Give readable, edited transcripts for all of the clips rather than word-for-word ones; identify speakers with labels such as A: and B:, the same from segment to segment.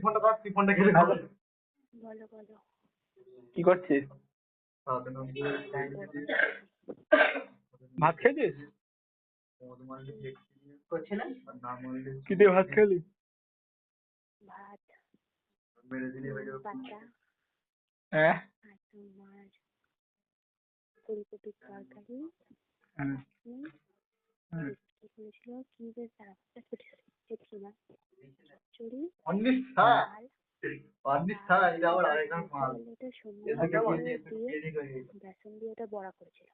A: ফোনটা ধর, তুই ফোনটা কেটে
B: হ্যালো,
C: বলো বলো।
B: কি করছিস? ভাত খেয়েছিস?
A: করছে না?
B: কি দিয়ে ভাত খেলি?
C: ভাত,
A: মেরে দিলে হয়ে যাবে।
C: পাতা
B: হ্যাঁ
C: আর তোমার ফুলকপির তরকারি।
B: হ্যাঁ,
C: হুম,
B: হ্যাঁ।
C: কি করেছিল কি বেশ চচ্চড়ি না চচ্চড়ি
A: অনিস থা
C: ডাল
A: অনিস থা এটা আবার আরেকজন মাল।
C: এটা সন্ধ্যে দিয়ে বেসন দিয়ে ওটা বড়া করেছিল।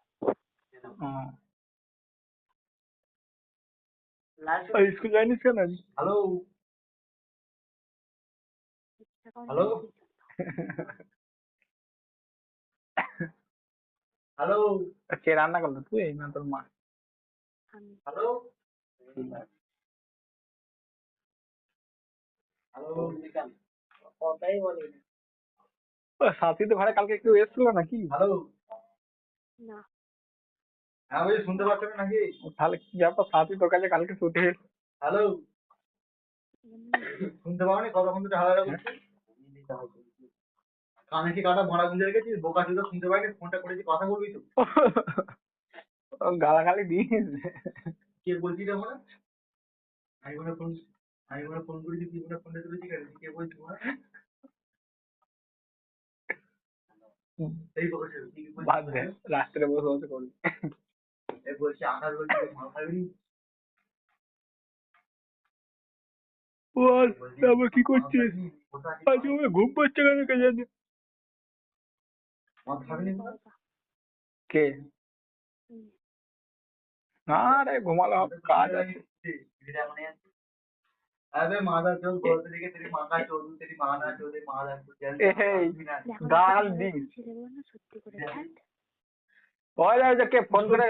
B: স্কুল যাইনিস কেন আজ?
A: হ্যালো
C: ইচ্ছা করে
A: হ্যালো
C: না
A: হ্যালো
B: কে রান্না করলো, তুই না তোর মা?
C: আমি
A: হ্যালো হ্যালো কথাই বলি
B: সাথীতে ঘরে কালকে কেউ এসেছিল নাকি?
A: হ্যালো
C: না
A: হ্যাঁ ভাই শুনতে পাচ্ছ না নাকি?
B: তাহলে কি ব্যাপার, সাথী তোর কাছে কালকে ছুটি এলো?
A: হ্যালো শুনতে পাওনি? কতক্ষণ ধরে হাওয়া করছি? কানে কি কাটা ভরা গুঁজে রেখেছিস? বোকা চোদা শুনতে পাইনি? ফোনটা করেছি, কথা বলবি তো?
B: গালাগালি দিস?
A: কে বলছিস রে আমরা? আমি মনে ফোন করেছি, তুই মনে ফোনটা তুলেছি কেন? কে বলছিস আমরা? এই বলছে তুই কি
B: বাদ
A: বলছিস?
B: দে, রাত্রে বসে বসে করবি।
A: এই বলছি আকাশ বলছি মাল খাবি?
B: বল, তারপর কি করছিস? আজ আমার ঘুম পাচ্ছে কেন কে জানে?
A: মদ খাবি না?
C: বাবা
B: কে? না রে, ঘুমালে হবে, কাজ আছে।
A: अबे मादा चोद बोलते थे कि तेरी माँ का चोद हूँ, तेरी माँ ना चोदे मादा चोद
B: এই গাল দিস।
C: ছেলেগুলো না সত্যি করে ধ্যান
B: ওই যে কে ফোন করে,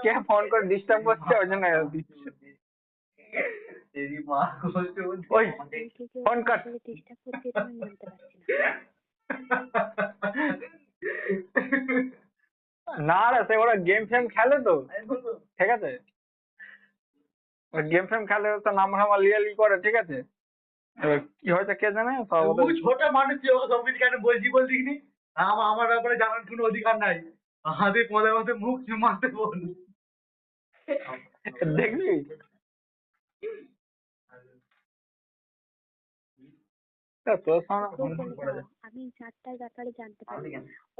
B: কে ফোন করে ডিস্টার্ব করছে, ওই জন্য দিচ্ছে।
A: तेरी माँ को चोद
B: ওই ফোন কাট।
C: ডিস্টার্ব করছে এটা আমি মানতে পারছি না।
B: না রে, সে ওরা গেম ফেম খেলে তো, ঠিক আছে? গেম ফেম খেলে তো নাম্বার আমার লিয়ালি করে, ঠিক আছে? এবার কি হয়েছে কে জানে, সব
A: तू
B: ওদের
A: छोटा मानुष তুই ওকে সব কিছু কেন বলছিস নি? আমার ব্যাপারে জানার কোনো অধিকার নাই। হাতে পদে পদে মুখ মারতে বল।
B: দেখবি। তোর সামনে ফোন ফোন করা যায়।
C: আমি চারটার ব্যাপারে জানতে পারি,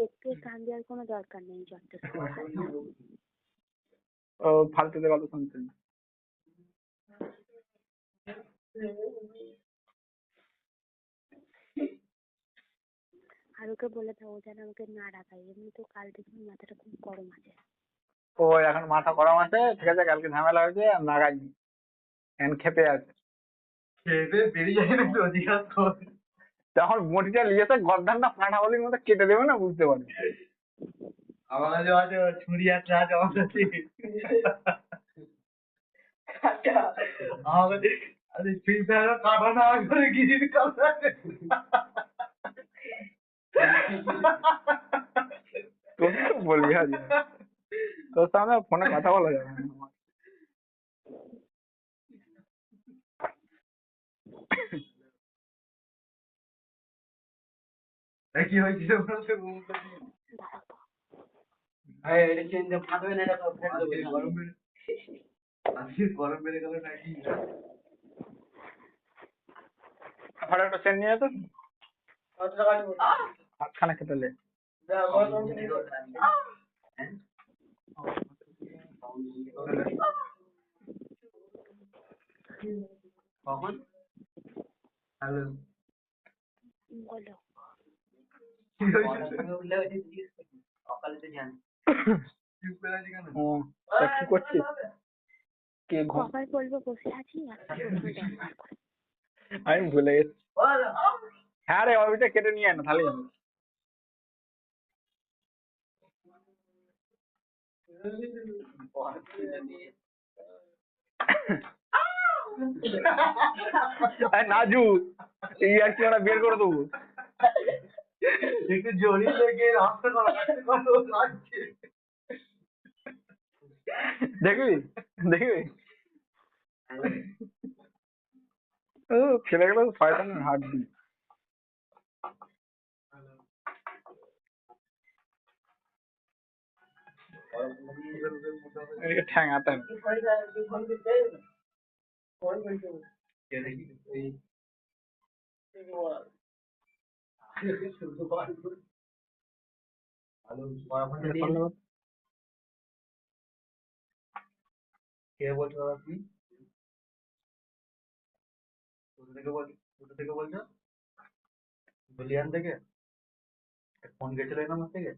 C: ওকে কান দেওয়ার কোনো দরকার নেই। যত
B: ও ফালতুতে কথা শুনতে।
C: আর ওকে বলে দাও ও যেন আমাকে না ডাকায়। এমনি তো কাল থেকে মাথাটা খুব গরম আছে।
B: ও এখন মাথা গরম আছে, ঠিক আছে? কালকে ঝামেলা হয়েছে, আর নাগাইনি, এখন খেপে আছে।
A: খেয়ে বেরিয়ে যায় না তো অধিকার তোর।
B: তখন বটিটা নিয়েছে, গর্দানটা ফাটা বলির মতো কেটে দেবে না, বুঝতে পারবি।
A: আমার কাছে আছে ছুরি আছে আমার কাছে। আমার কাছে আরে ফ্রি ফায়ার কাটা না করে গিয়ে কাটা।
B: তোর তো বলবি আজ, তোর সামনে ফোনে কথা বলা যাবে না আমার।
A: কি হয়েছিল বলতে বলতে এটা চেঞ্জ ফাটবে না, এটা তো ফেলে দেবো। গরম বেড়ে গেল নাকি?
B: আমার একটা সেন্ট নিয়ে যেত, ভাতখানা খেতে লে।
A: কখন? হ্যালো
C: বলো
A: কি হয়েছে? সকালে তো জানি
B: ও, তা কি করছিস? কে ঘুম?
C: কবার বলবো বসে আছি একটা প্রশ্ন দরকার করে।
B: আমি ভুলে গেছি। হ্যাঁ রে, ওইটা কেটে নিয়ে আয় না, তাহলেই হবে। নাজু, এই আর কি ওরা বের করে দেবো।
A: একটু জড়িয়ে লেগে রাস্তা করো লাগছে।
B: দেখবি দেখবি। ও খেলে গেল শয়তানের হাড্ডি। এদিকে ঠ্যাঙাতে
A: কে বলছো আপনি? কোথা থেকে বলছো? ধুলিয়ান থেকে? ফোন গেছিল না আমার থেকে?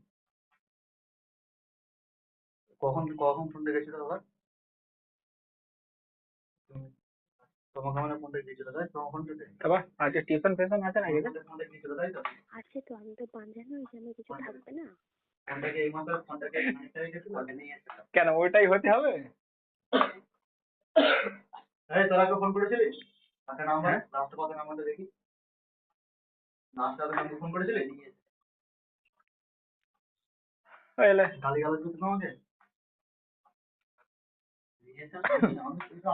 A: কখন কখন ফোনটা গেছিল আবার? তোমাকে আমার ফোনটা দিয়েছিল তাই তোমার ফোন থেকে?
B: তারপর আজকে টিউশন ফেশন আছে নাকি?
A: ফোনটা দিয়েছিল তাই তো?
C: আছে তো, আমি তো জানো এখানে কিছু থাকবে না।
A: ফোনটাকে এই মাসে ফোনটাকে গেছিল
B: কেন ওইটাই হতে হবে?
A: এই তোরা কে ফোন করেছিলিস? একটা নাম্বার লাস্ট কত নাম্বারটা দেখি। লাস্ট কত নাম্বার ফোন করেছিলি?
B: এলে
A: গালি গালাজ করছিস আমাকে?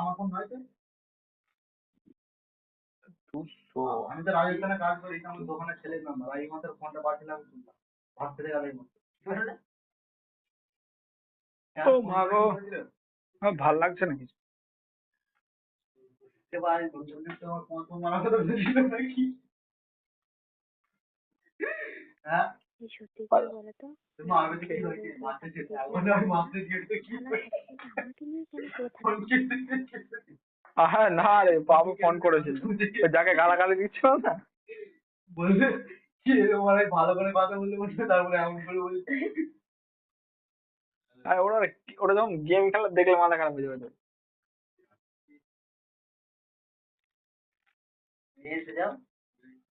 A: আমার ফোন নয় তো? আমি তো রাজস্থানে কাজ করি, আমার দোকানের ছেলের নাম্বার, এই মাসের ফোনটা পাঠিয়েছিলাম শুনলাম ভাত খেতে গেল এই মাসে।
B: ও মা গো, আমার ভাল লাগছে না কিছু।
A: এবার তোমার ফোন মারা কথা বলেছিল নাকি? হ্যাঁ
C: এই সত্যি করে বলো তো,
A: তুমি আগে থেকে কি হয়েছে মাসে যেতে এখন আমি মাসে যেতে কি
C: শালা সবসময় আমাকে নিয়ে কেন করে
A: ফোন
C: থাকে?
A: কেটে
B: হ্যাঁ না রে, বাবু ফোন করেছিল, ওই যাকে গালাগালি দিচ্ছিল না,
A: বললে কি এরকম মানে ভালো করে কথা বলতে বলতে তারপরে এমন করে বলছে।
B: আর ওরা ওরা যখন গেম খেলা দেখলে মাথা খারাপ হয়ে যাবে।
A: নিয়ে এসে যাও।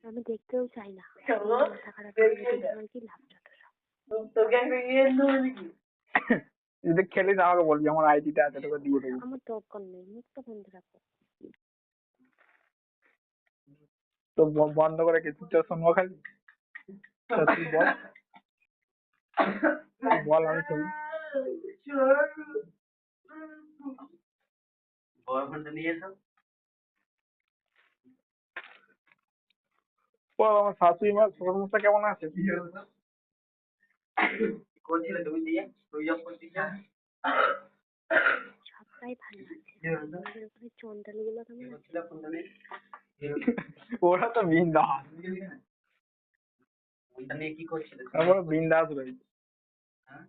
C: আমি দেখতেও চাই না, মাথা খারাপ হয়ে গেছে, আমার কি লাভ যত সব।
B: যদি খেলিস আমাকে বলবি, আমার আইডিটা আছে, তোকে দিয়ে দেবো।
C: আমার দরকার নেই, মুখটা বন্ধ রাখো।
B: তো বন্ধ করে কি তুই শুনবো খালি? তা তুই বল, তুই বল আমি শুনি।
A: বয়ফ্রেন্ডটা নিয়ে এসো।
B: বল আমার শাশুড়ি মা শ্বশুরমশাই কেমন আছে?
A: করছিলে তুমি দিয়ে তুই জব করছিস না?
C: সবাই ভালো আছে, আমাদের ওখানে চন্ডাল গুলো কেমন আছে?
A: ফোনটা নিয়ে
B: ওরা তো বিন্দাস,
A: ফোনটা নিয়ে কি করছিলে?
B: তারপরে বিন্দাস রয়েছে।
A: হ্যাঁ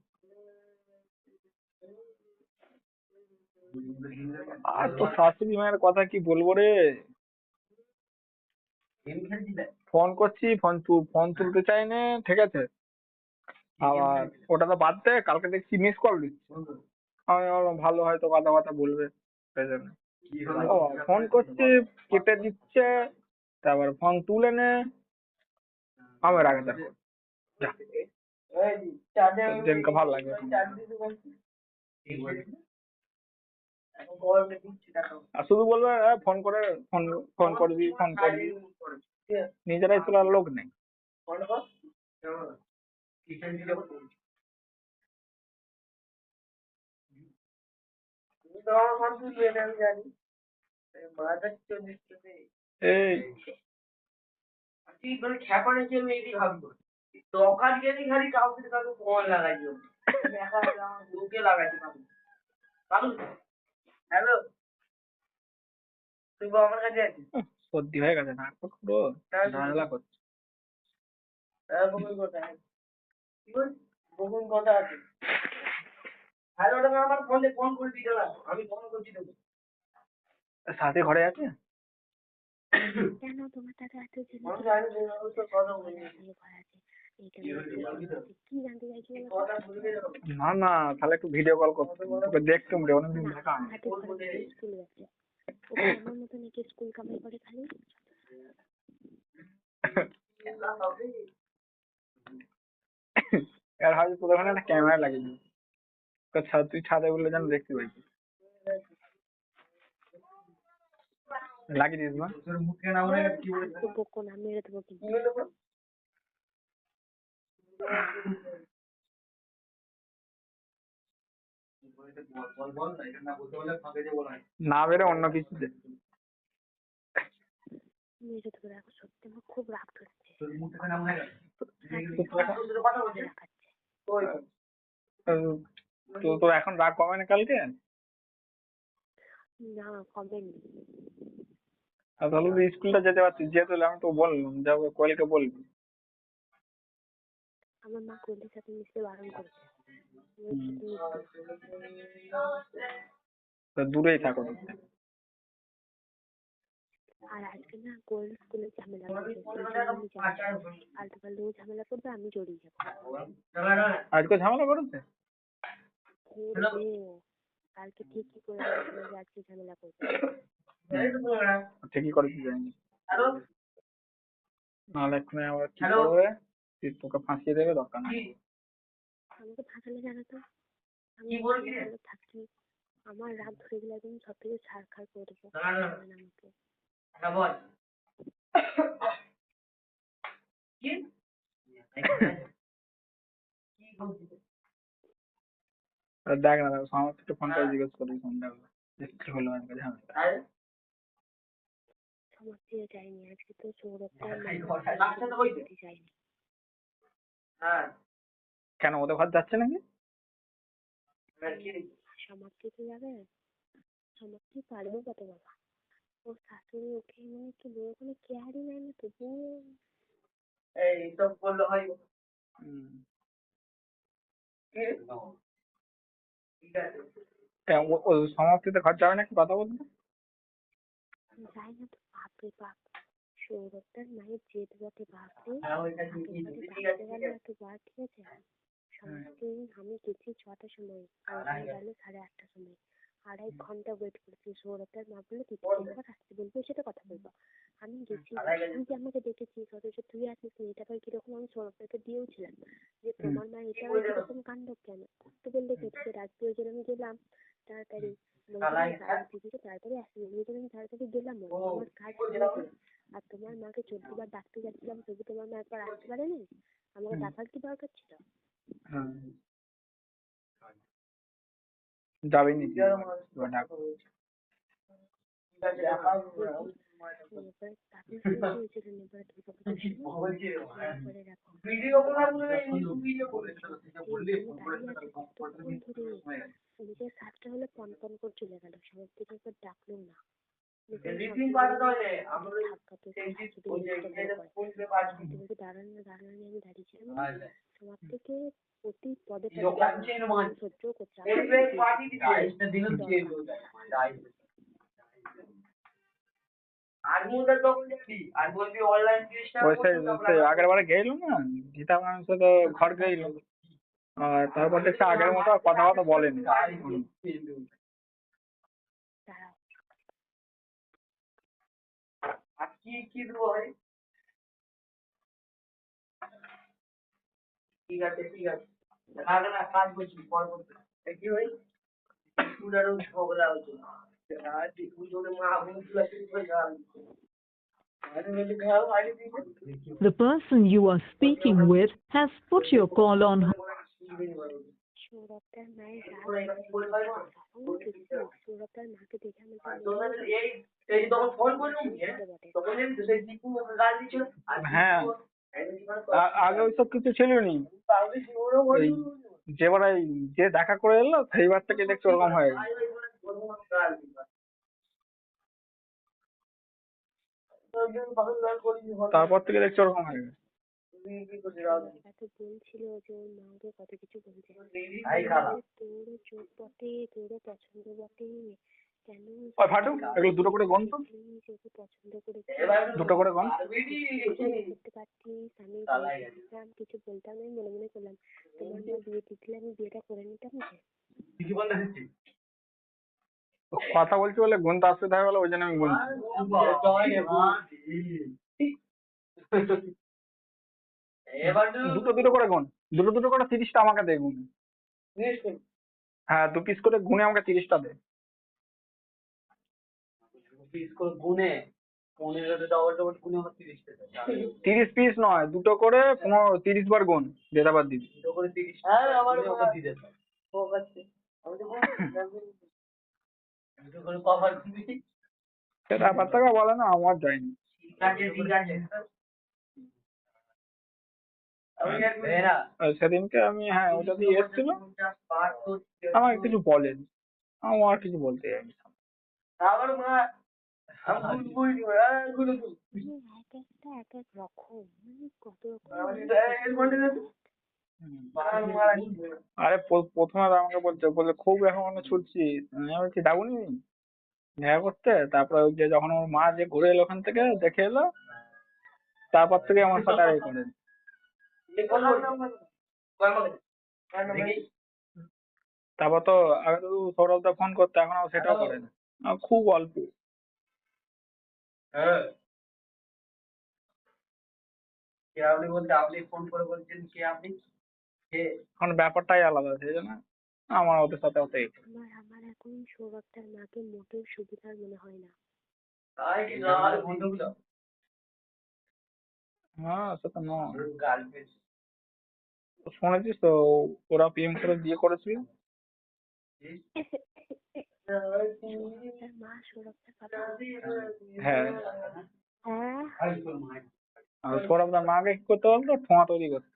B: আর তো শাশুড়ি মায়ের কথা কি বলবো রে,
A: গেম খেলছিলে?
B: ফোন করছি ফোন তুলতে চাই না, ঠিক আছে, আবার ওটা তো বাদ দে, কালকে দেখছি মিস কল দিচ্ছে। আমি ভাবলাম ভালো হয়তো কথাবার্তা বলবে, সেই জন্য ও ফোন করছি, কেটে দিচ্ছে, তারপর ফোন তুলে নে, আমি রাগে থাকবো। দিনকে ভালো লাগে আর শুধু বলবে ফোন করে ফোন ফোন করবি ফোন করবি, নিজেরাই তোলার লোক নেই। এই সর্দি হয়ে গেছে, নাক তো পুরো ঝামেলা করছে। সাথে ঘরে আছে?
C: কেন তোমার দাদা এত জেনে ঘর আছে, এইটা কি জানতে চাইছি বলো তো?
B: না না, তাহলে একটু ভিডিও কল করতে, তোকে দেখতাম রে, অনেকদিন দেখা হয়নি।
C: হাতে ঘরে স্কুল গেছে, ওকে আমার মতন একে স্কুল কামাই করে খালি।
B: আর হয়তো তোদের ওখানে একটা ক্যামেরা লাগিয়ে দিবি, তুই ছাদে উঠলে যেন দেখতে পাইছি, লাগিয়ে দিস না।
A: মুখে না বলে কি বলে
C: তো বকো না, মেরে দেবো কিন্তু।
A: বল বল না, এটা না বলতে বলে ফাঁকে যে বলা হয়।
B: না বেরে অন্য কিছু দে।
C: মেরে ধরে রাখো, সত্যি আমার খুব রাগ ধরেছে।
A: তোর মুখটা নাম না কেন?
C: দেখাচ্ছে।
B: তো এখন রাগ কমে না কালকে?
C: না, কমেনি।
B: আর তাহলে তো স্কুলটা যেতে পারছিস, যেহেতু আমি তো বললাম যাবো, কোয়েলকে বলবি।
C: আমার মা কোয়েলের সাথে মিশতে বারণ করেছে।
B: তো দূরেই থাকো তুমি।
C: আর আজকে না কোয়েল স্কুলে ঝামেলা করবে, সেই জন্য আমি যাচ্ছি। আলতু ফালতু ঝামেলা করবে, আমি জড়িয়ে যাবো।
B: আজকে ঝামেলা করেছে?
C: করবে ও। কালকে ঠিকই করে বলেছিল যে আজকে ঝামেলা করবে।
B: ঠিকই করেছি জানি। নাহলে এক্ষুনি আবার কি করবে, তোকে ফাঁসিয়ে দেবে, দরকার নেই।
C: আমাকে ফাঁসালে জানো তো, আমি ভালো থাকি, আমার রাগ ধরে গেলে একদম সব কিছু ছাড়খাড় করে দেবো আমাকে।
B: দেখ না, দেখো আমার একটু ফোন করে জিজ্ঞেস করি সন্ধ্যাবেলা কি হলো আজকে ঝামেলা।
C: সমস্যা যায়নি আজকে, তো সৌরভটা যায়নি।
B: কেন, ওদের ঘর যাচ্ছে নাকি?
C: সমাপ্তি তো যাবে, সমাপ্তি পারবে কত বাবা, ওর শাশুড়ি ওকে মানে একটু বড় কোনো কেয়ারই নেয় না, তবুও
A: এইসব বললে হয়? ঠিক আছে।
B: ও সমাপ্তিতে ঘর যাবে নাকি কথা বলতে?
C: যায় না তো, বাপরে বাপ, সৌরভটার মায়ের জেদ বটে, বাপরে গেল এতবার, ঠিক আছে। সমাপ্তি আমি গেছি 6টার সময়, আর ওখানে গেল 8:30টার সময়, 2.5 ঘন্টা ওয়েট করেছি। সৌরভটার মা বললো দিদি একবার আসতে বলবো, সেটা কথা বলবো। আমি গেছি, তুই যে আমাকে দেখেছিস অথচ তুই আসিস নি, এটা আবার কিরকম, আমি সৌরভটাকে দিয়েওছিলাম যে তোমার মা এটা কিরকম কাণ্ড কেন করতে বললে, কেটে রাত্রে ওই জন্য আমি গেলাম তাড়াতাড়ি, দিদিকে তাড়াতাড়ি আসতে বলবো, ওই জন্য আমি তাড়াতাড়ি গেলাম। আমার কাজ হয়েছে, আর তোমার মাকে 14বার ডাকতে যাচ্ছিলাম, তবু তোমার মা একবার আসতে পারেনি, আমাকে ডাকার কি দরকার ছিল?
B: যাবেই নি
C: নিজের কাজটা হলে পন করে চলে গেল, সবার থেকে একবার ডাকলো না। দাঁড়ানো আমি দাঁড়িয়েছিলাম, তোমার থেকে প্রতি পদে সহ্য করছে।
B: আগের বারে গেল না গীতা মানুষ তো ঘর গেল, আর তারপর দেখছি আগের মতো কথা বলেনি।
A: ঠিক আছে ঠিক আছে, না কাজ করছি, পর করতে কি ভাই স্টুডেন্ট ঝগড়া হচ্ছে।
D: The person you are speaking with has put your call on hold.
C: সৌরভটার মায়ের সৌরভটার মাকে দেখে
B: হ্যাঁ, আগে ওইসব কিছু ছিল নি, যেবারে যে দেখা করে এলো সেইবার থেকে দেখছি ওরকম হয়ে গেছে। তারপর থেকে দেখছি ওরকম হয়ে গেছে।
C: বলছিল যে ওর মাকে কত কিছু বলছে, তোরও চোখ বটে, তোরও পছন্দ বটে, কেন
B: ফাটু এগুলো দুটো করে গন তো,
C: পছন্দ করেছে,
B: দুটো করে গন
C: করতে পারছিস। আমি বলছিলাম, কিছু বলতাম না, মনে মনে করলাম তোমার মা বিয়ে দিচ্ছিলে, আমি বিয়েটা করে নিতাম যে।
B: কথা বলছি বলে গুনতে আসতে থাকে বলে, ওই জন্য আমি গুনছি। দুটো দুটো করে গুন, দুটো দুটো করে 30টা আমাকে দে গুনে। হ্যাঁ 2 পিস করে গুনে আমাকে 30টা দে।
A: গুনে 15 ডবল ডবল গুনে
B: 30 পিস নয়, দুটো করে 30 বার গুন, যেটা বাদ দিবি।
A: দুটো করে 30, হ্যাঁ আমার দিতে দুটো করে কভার দিবি।
B: সেটা ব্যাপারটা বলে না, আমার যায়নি।
A: ঠিক আছে
B: সেদিনকে আমি হ্যাঁ ওটা দিয়ে এসেছিল, আমাকে কিছু বলেনি, আমার আর কিছু বলতে যায়নি।
A: আমার মা আমি বুঝবই
C: মানে এক একটা এক এক রকম, মানে কত রকম
B: আরে প্রথমে তো আমাকে বলছে খুব এখন মনে ছুটছিস, আমি বলছি যাবনি দেখা করতে। তারপরে ওই যে যখন ওর মা যে ঘুরে এলো ওখান থেকে দেখে এলো, তারপর থেকে আমার সাথে আর এই করেনি। তারপর তো আগে তো সৌরভদা ফোন করতো, এখন আর সেটাও করে না, খুব অল্প।
A: কে আপনি বলতে আপনি ফোন করে বলছেন কে আপনি কে
B: এখন ব্যাপারটাই আলাদা, সেই জন্য আমার ওদের সাথে অত এই।
C: আমার এখন সৌরভটার মাকে মোটেও সুবিধার মনে হয় না।
A: তাই কি না বন্ধুগুলো
B: হ্যাঁ সেটা নয়,
A: গার্লফ্রেন্ড
B: শুনেছিস তো ওরা প্রেম করে বিয়ে করেছিল।
C: সৌরভটার মা সৌরভটার বাবা।
B: হ্যাঁ,
C: হ্যাঁ
B: আর সৌরভদার মাকে কি করতে বলতো, ঠোঁয়া তৈরি করতে।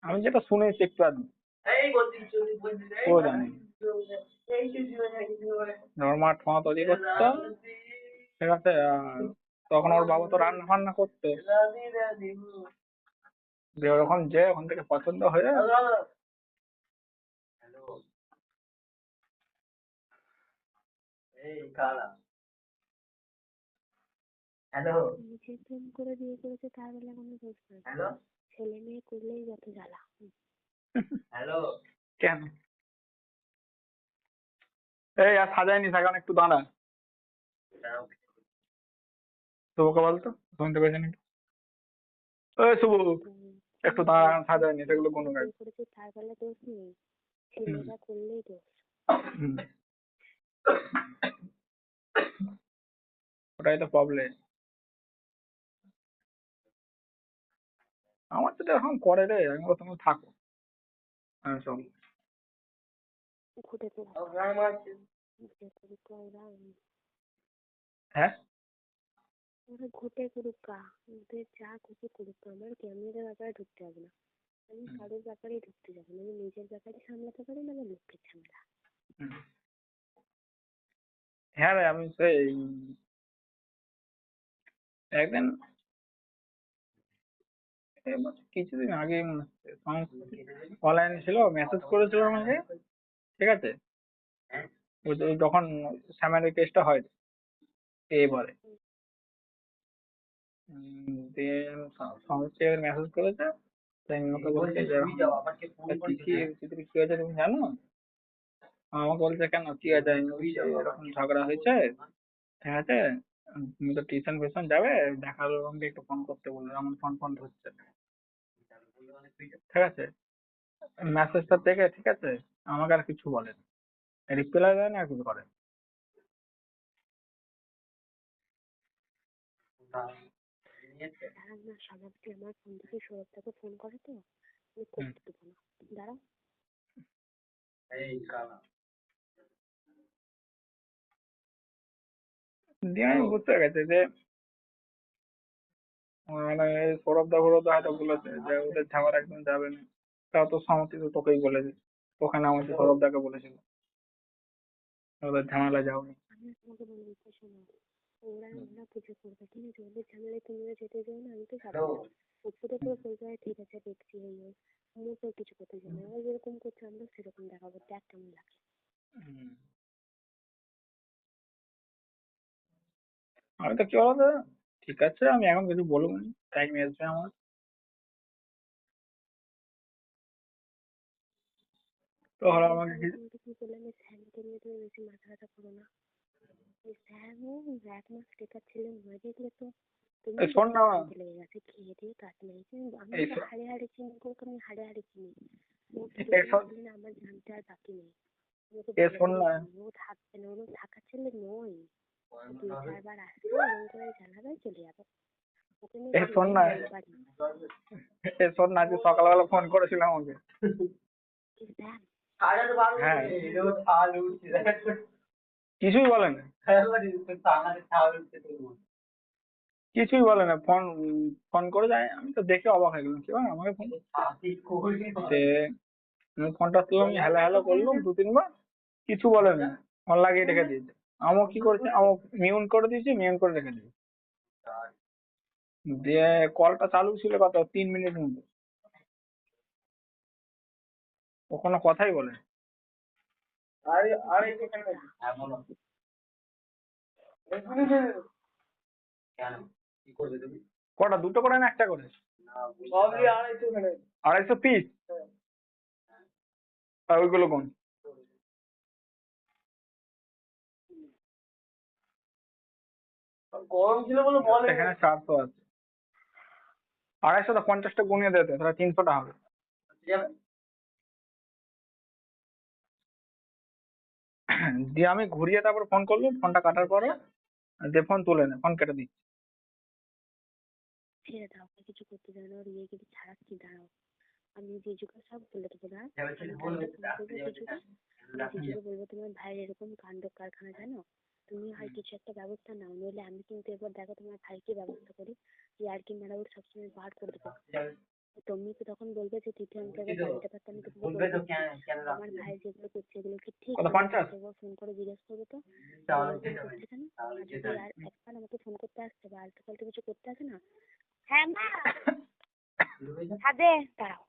B: আমি যেটা শুনেছি একটু আধটু, ও জানে ওর মা ঠোঁয়া তৈরি করতো, ঠিক আছে। আর তখন ওর বাবা তো রান্না ফান্না করতো, যে ওরকম যে ওখান থেকে পছন্দ হয়ে
A: এই কালা হ্যালো
C: নিজে প্রেম করে বিয়ে করেছে তার বেলা কোনো দোষ নেই,
A: হ্যালো
C: ছেলে মেয়ে করলেই যত জ্বালা।
A: হ্যালো
B: কেন এই আর সাজায়নি, এখন একটু দাঁড়া, শুভকে বলতো শুনতে পেয়েছেন একটু, ওই শুভ একটু দাঁড়া, এখন সাজায়নি, সেগুলো কোনো কাজ।
C: বিয়ে করেছে তার বেলা দোষ নেই, ছেলেরা করলেই দোষ।
B: হুম। ওটাই তো প্রবলেম। আমার তো এখন করে রে, আমি বললাম তুমি থাকো, আমি চল।
C: ঘুরে বেড়ায় বিয়ে করুক ওরা,
B: হ্যাঁ
C: ওরা ঘুটে করুক গা, ওদের যা খুশি করুক, আমার কি, আমি ওদের ব্যাপারে ঢুকতে হবে না, আমি কারোর ব্যাপারেই ঢুকতে যাবো না, আমি নিজের ব্যাপারে সামলাতে পারি না, আমার লোকের ঝামেলা।
B: হুম। হ্যাঁ রে, আমি সেই একদিন কিছুদিন আগে মনে হচ্ছে অনলাইন ছিল, মেসেজ করেছিল আমাকে, ঠিক আছে। ওই যে যখন স্যামারি কেসটা হয় এবারে, দিয়ে সমস্যা মেসেজ করেছে, তাই আমি ওকে বলছি যে কি কি চিত্রি কি হয়েছে তুমি জানো? আমাকে বলছে কেন কি আছে, আমি বলছি, এরকম ঝগড়া হয়েছে, ঠিক আছে। তুমি তো টিউশন ফিউশন যাবে, দেখার আমাকে একটু ফোন করতে বললো, এমন ফোন ফোন হচ্ছে, ঠিক আছে। মেসেজটা দেখে, ঠিক আছে, আমাকে আর কিছু বলে রিপ্লাই দেয় না, আর কিছু করে
C: দাঁড়ান না, সমাজকে আমার ফোন থেকে সৌরভটাকে ফোন করে তো, আমি করতে দেবো না, দাঁড়াও।
A: এই কালা
B: দিয়ে আমি বুঝতে গেছে যে মানে সৌরভদা হয়তো বলেছে যে ওদের ঝামেলা একদম যাবে না, তাও তো সমিতি তো তোকেই বলেছে, ওখানে আমাকে সৌরভদাকে বলেছিল ওদের ঝামেলা যাওনি।
C: আমি তোমাকে বলে দিচ্ছি, শোনো, ওরা পুজো করবে, ঠিক আছে, ওদের ঝামেলায় তুমিও যেতে চাও না, আমি তো যাবো না। উপরে তো বলবে ঠিক আছে দেখছি, এই ওই মুখেও কিছু করতে চাই না, ওরা যেরকম করছে আমরা সেরকম দেখাবো, দেখ কেমন লাগে।
B: হুম। আমি তো কি বলতো, ঠিক আছে আমি এখন কিছু বলবো না, টাইম আসবে আমার। তো হলো আমাকে কি,
C: তুমি কি বললাম, স্যামকে নিয়ে তুমি বেশি মাথা ব্যথা করো না, স্যামও 1 মাস টেকার ছেলে হয়ে দেখলে তো তুমি
B: এই শোন না,
C: লেগে গেছে, খেয়ে দিয়ে কাজ নেই, আমি
B: এই
C: তো হাড়ে হাড়ে চিনি, করতে আমি হাড়ে হাড়ে চিনি, ও
B: এই শোন,
C: না আমার জানতে আর বাকি নেই, ওকে
B: এ
C: ভালো
B: শোন
C: করে
B: না,
C: চিনি, ও থাকবে না, ওর থাকার ছেলে নয়, 2-4 বার আসবে এরকম করে জানাবে চলে যাবে, ওকে নিয়ে
B: এ শোন না,
C: পারি।
B: এ শোন না, আজকে সকালবেলা ফোন করেছিল আমাকে।
C: স্যাম
B: হ্যাঁ কিছুই বলে না, কিছুই বলে না। ফোন ফোন করে যায়, আমি তো দেখে অবাক হয়ে গেলাম, কি বল আমাকে ফোন সে, আমি ফোনটা তুললাম, হ্যালো হ্যালো করলাম 2-3 বার, কিছু বলে না, ফোন লাগিয়ে রেখে দিয়েছে। আমও কি করেছে, আমও মিউট করে দিয়েছে, মিউট করে রেখে দিয়েছে। দিয়ে কলটা চালু ছিল কত 3 মিনিট মতো, ও কোনো কথাই বলে না। কটা, দুটো করে না একটা করে? 250 পিস। আর ওইগুলো কোন?
A: গরম ছিল বলে বলে
B: এখানে 400 আছে, 250টা গুনিয়ে দিতে তাহলে 300টা হবে। দিয়ে আমি ঘুরিয়ে তারপর ফোন করলাম, ফোনটা কাটার পরে যে ফোন তুলে না, ফোন কেটে দিই।
C: ছেড়ে দাও, ওকে কিছু করতে দেবে না, ওর ইয়ে কিছু ছাড়াচ্ছি, দাঁড়াও। আমি জিজুকে সব বলে দেবো না, আমি কালকে ফোন করবো জিজুকে, জিজুকে বলবো তোমার ভাইয়ের এরকম কাণ্ড কারখানা, জানো, তুমি হয় কিছু একটা ব্যবস্থা নাও, নইলে আমি কিন্তু এবার দেখো তোমার ভাইকে ব্যবস্থা করি, আর কি মেরা ওর সবসময় বার করে দেবো। তুমি তো তখন বলবে যে দিদি আমি তো এবার জানতে পারতাম, আমি তো বলবো আমার ভাই যেগুলো করছে এগুলো কি ঠিক?
B: কত 50?
C: একবার ফোন করে জিজ্ঞেস করবো তো এরকম করছে কেন, আর যদি আর একবার আমাকে ফোন করতে আসছে বা আলতু ফালতু কিছু করতে আসে না, হ্যাঁ মা ছাদে দাঁড়াও।